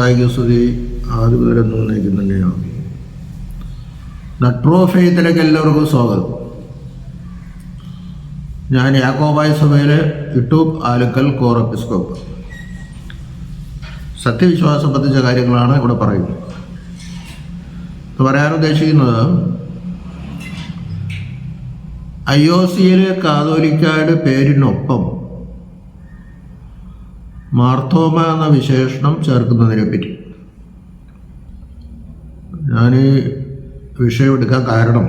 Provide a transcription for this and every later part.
മിശിഹായ്ക്ക് സ്തുതി ആദ്യം മുതൽ എന്നേക്കും തന്നെയാണ്. ട്രൂ ഫെയ്ത്തിലേക്ക് എല്ലാവർക്കും സ്വാഗതം. ഞാൻ യാക്കോബായ സഭയിലെ യൂട്യൂബ് ആലുക്കൽ കോർ എപ്പിസ്കോപ്പ്. സത്യവിശ്വാസം സംബന്ധിച്ച കാര്യങ്ങളാണ് ഇവിടെ പറയുന്നത്. പറയാൻ ഉദ്ദേശിക്കുന്നത് IOC കാതോലിക്കയുടെ പേരിനൊപ്പം മാർത്തോമ എന്ന വിശേഷണം ചേർക്കുന്നതിനെ പറ്റി. ഞാൻ ഈ വിഷയം എടുക്കാൻ കാരണം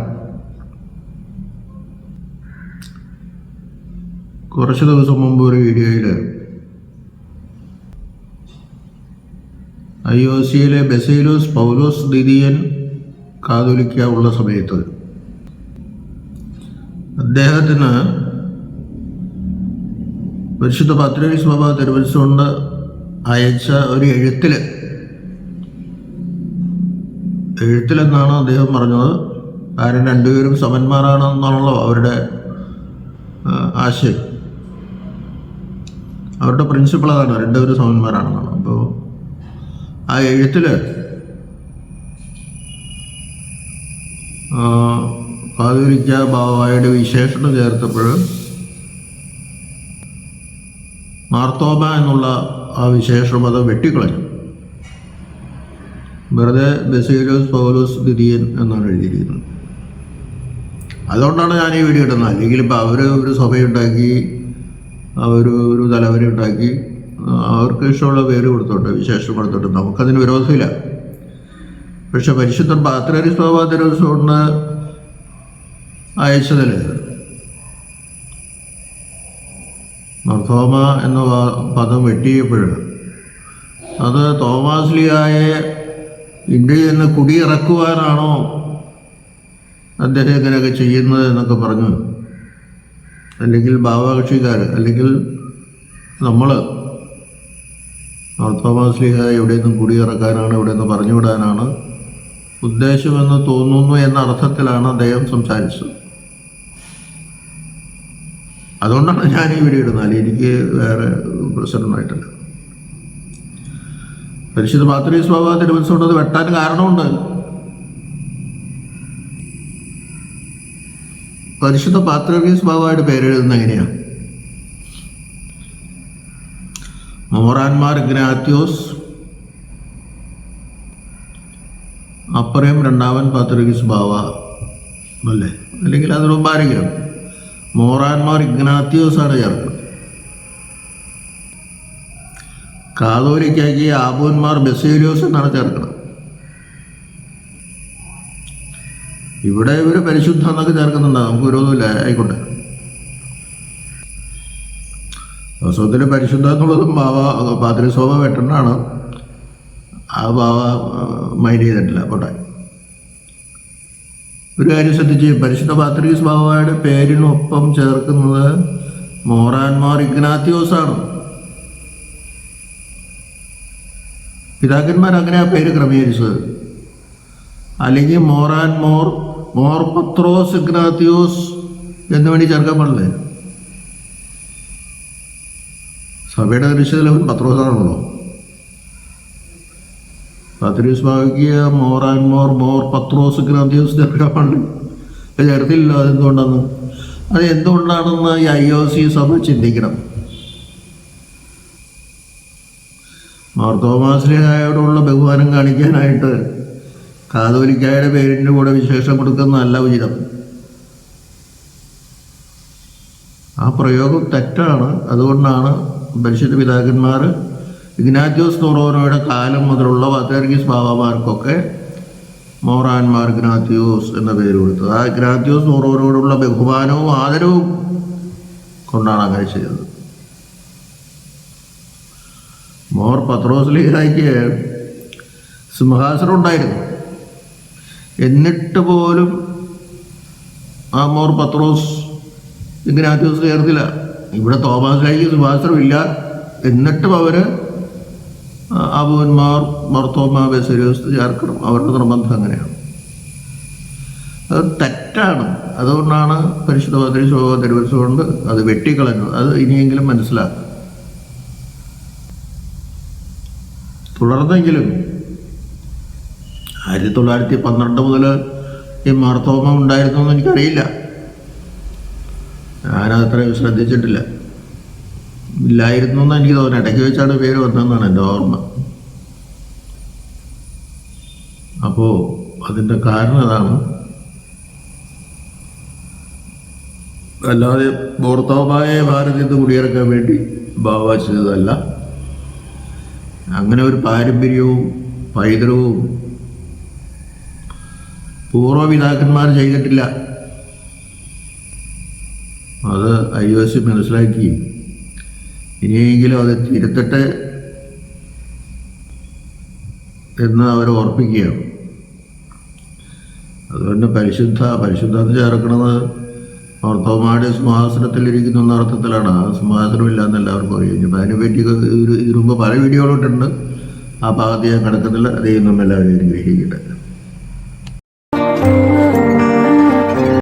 കുറച്ച് ദിവസം മുമ്പ് ഒരു വീഡിയോയിൽ IOC ബസേലിയോസ് പൗലോസ് ദ്വിതീയൻ കാതോലിക്ക ഉള്ള സമയത്ത് അദ്ദേഹത്തിന് പരിശുദ്ധ പത്രോസ് ബാബ തിരുവനന്തപുരത്തുകൊണ്ട് അയച്ച ഒരു എഴുത്തിലെന്നാണ് അദ്ദേഹം പറഞ്ഞത്. കാരണം രണ്ടുപേരും സമന്മാരാണെന്നാണല്ലോ അവരുടെ ആശയം. അവരുടെ പ്രിൻസിപ്പിൾ അതാണ്, രണ്ടുപേരും സമന്മാരാണെന്നാണ്. അപ്പോൾ ആ എഴുത്തിൽ കാതോലിക്ക ബാവായുടെ വിശേഷണം ചേർത്തപ്പോൾ മാർത്തോമ എന്നുള്ള ആ വിശേഷം അത് വെട്ടിക്കളഞ്ഞു. വെറുതെ ബസേലിയോസ് പൗലോസ് ദ്വിതീയൻ എന്നാണ് എഴുതിയിരിക്കുന്നത്. അതുകൊണ്ടാണ് ഞാൻ ഈ വീഡിയോ ഇടുന്നത്. അല്ലെങ്കിൽ ഇപ്പോൾ അവർ ഒരു സഭയുണ്ടാക്കി, ഒരു തലവരെ ഉണ്ടാക്കി, അവർക്ക് ഇഷ്ടമുള്ള പേര് കൊടുത്തോട്ടെ, വിശേഷം കൊടുത്തോട്ടെ, നമുക്കതിന് വിരോധമില്ല. പക്ഷെ പരിശുദ്ധ പത്രോസ് ബാബ തിരുവനന്തപുരത്തുകൊണ്ട് അയച്ചതിൽ മാർത്തോമ എന്ന പദം വെട്ടിയപ്പോൾ അത് തോമാസ്ലിയായെ ഇന്ത്യയിൽ നിന്ന് കുടിയിറക്കുവാനാണോ അദ്ദേഹം ഇങ്ങനെയൊക്കെ ചെയ്യുന്നത് എന്നൊക്കെ പറഞ്ഞു. അല്ലെങ്കിൽ ഭാവകക്ഷിക്കാർ, അല്ലെങ്കിൽ നമ്മൾ മാർത്തോമാസ്ലിയായെ ഇവിടെ നിന്നും കുടിയിറക്കാനാണ്, ഇവിടെ നിന്ന് പറഞ്ഞുവിടാനാണ് ഉദ്ദേശമെന്ന് തോന്നുന്നു എന്ന അർത്ഥത്തിലാണ് അദ്ദേഹം സംസാരിച്ചത്. അതുകൊണ്ടാണ് ഞാൻ ഈ വീഡിയോ ഇടുന്നത്. എനിക്ക് വേറെ പ്രശ്നമായിട്ടില്ല. പരിശുദ്ധ പത്രോസ് ബാബ തിരുവനന്തപുരത്ത് വെട്ടാൻ കാരണമുണ്ട്. പരിശുദ്ധ പത്രോസ് ബാബയുടെ പേരെഴുതുന്നത് എങ്ങനെയാണ്? മോറാൻമാർ ഇഗ്നാത്യോസ് അപ്പറയും രണ്ടാമൻ പത്രോസ് ബാവ അല്ലേ? അല്ലെങ്കിൽ അതിന് മുമ്പ് ആരെങ്കിലും മോറാൻമാർ ഇഗ്നാത്യോസ് ആണ് ചേർക്കുന്നത്. കാതോലിക്കാക്കി ആബോന്മാർ ബസേലിയോസ് എന്നാണ് ചേർക്കുന്നത്. ഇവിടെ ഇവർ പരിശുദ്ധ എന്നൊക്കെ ചേർക്കുന്നുണ്ട്, നമുക്ക് വിരോധമില്ല, ആയിക്കോട്ടെ. വാസ്തവത്തിൽ പരിശുദ്ധ എന്നുള്ളതും ബാവ പാത്രിസോബ വെട്ടണ്ടാണ്. ആ ബാവ മൈൻഡ് ചെയ്തിട്ടില്ല, പോട്ടെ. ഒരു കാര്യം ശ്രദ്ധിച്ച്, പരിശുദ്ധ പത്രോസ് ബാവയുടെ പേരിനൊപ്പം ചേർക്കുന്നത് മോറാൻമാർ ഇഗ്നാത്യോസാണ്. പിതാക്കന്മാർ അങ്ങനെ ആ പേര് ക്രമീകരിച്ചത്. അല്ലെങ്കിൽ മോർ പത്രോസ് ഇഗ്നാത്യോസ് എന്ന് വേണ്ടി ചേർക്കാൻ പാടില്ലേ? സഭയുടെ ദൃശ്യത്തിൽ അവൻ പത്രോസാണല്ലോ. പത്രോസ് ബാവയ്ക്ക് മോർ പത്രോസ് ഇഗ്നാത്യോസ് ചേർക്കാൻ പാടില്ല, ചേർത്തില്ല. അത് എന്തുകൊണ്ടാണെന്ന് ഈ IOC സഭ ചിന്തിക്കണം. മാർത്തോമാസ്ലിഹായോടുള്ള ബഹുമാനം കാണിക്കാനായിട്ട് കാതോലിക്കായുടെ പേരിൻ്റെ കൂടെ വിശേഷം കൊടുക്കുന്നതല്ല ഉചിതം. ആ പ്രയോഗം തെറ്റാണ്. അതുകൊണ്ടാണ് പരിശുദ്ധ പിതാക്കന്മാർ ഇഗ്നാത്യോസ് നൊറോനോയുടെ കാലം മുതലുള്ള പത്രോസ് ബാബമാർക്കൊക്കെ മോറാൻമാർ ഇഗ്നാത്യോസ് എന്ന പേര് കൊടുത്തത്. ആ ഇഗ്നാത്യോസ് നൊറോനോടുള്ള ബഹുമാനവും ആദരവും കൊണ്ടാണ് അങ്ങനെ ചെയ്തത്. മോർ പത്രോസ്ലിഹായ്ക്ക് സിംഹാസനം ഉണ്ടായിരുന്നു. എന്നിട്ട് പോലും ആ മോർ പത്രോസ് ഇഗ്നാത്യോസ് ചേർത്തില്ല. ഇവിടെ തോമാസ്ലിഹായ്ക്ക് സിംഹാസനമില്ല. എന്നിട്ടും അവർ ആബോന്മാർ മാർത്തോമ ബസേലിയോസ് ചേർക്കണം. അവരുടെ നിർബന്ധം അങ്ങനെയാണ്. അത് തെറ്റാണ്. അതുകൊണ്ടാണ് പരിശുദ്ധ പത്രോസ് തിരുവനന്തപുരത്തുകൊണ്ട് അത് വെട്ടിക്കളഞ്ഞത്. അത് ഇനിയെങ്കിലും മനസ്സിലാക്കുക. തുടർന്നെങ്കിലും 1912 മുതൽ ഈ മാർത്തോമ ഉണ്ടായിരുന്നു എന്ന് എനിക്കറിയില്ല. ഞാനത്രയും ശ്രദ്ധിച്ചിട്ടില്ല. ഇല്ലായിരുന്നു എന്ന് എനിക്ക് തോന്നുന്നു. ഇടയ്ക്ക് വെച്ചാണ് പേര് വന്നതെന്നാണ് എൻ്റെ ഓർമ്മ. അപ്പോൾ അതിൻ്റെ കാരണം അതാണ്. അല്ലാതെ മാർത്തോമായ ഭാരതത്തിൽ നിന്ന് കുടിയിറക്കാൻ വേണ്ടി ബാബ ചെയ്തതല്ല. അങ്ങനെ ഒരു പാരമ്പര്യവും പൈതൃകവും പൂർവ്വപിതാക്കന്മാർ ചെയ്തിട്ടില്ല. അത് IOC മനസ്സിലാക്കി ഇനിയെങ്കിലും അത് തിരുത്തട്ടെ എന്ന് അവർ ഓർപ്പിക്കുകയാണ്. അതുകൊണ്ട് പരിശുദ്ധ ചേർക്കുന്നത് മാർത്തോമായുടെ സിംഹാസനത്തിലിരിക്കുന്ന എന്ന അർത്ഥത്തിലാണ്. ആ സിംഹാസനമില്ല എന്ന് എല്ലാവർക്കും അറിയാം. ഇപ്പം അതിനെപ്പറ്റി ഇതിനു മുമ്പ് പല വീഡിയോകളിട്ടുണ്ട്. ആ ഭാഗത്ത് ഞാൻ കിടക്കുന്നില്ല. ദൈവം നമ്മളെല്ലാവരും അനുഗ്രഹിക്കട്ടെ.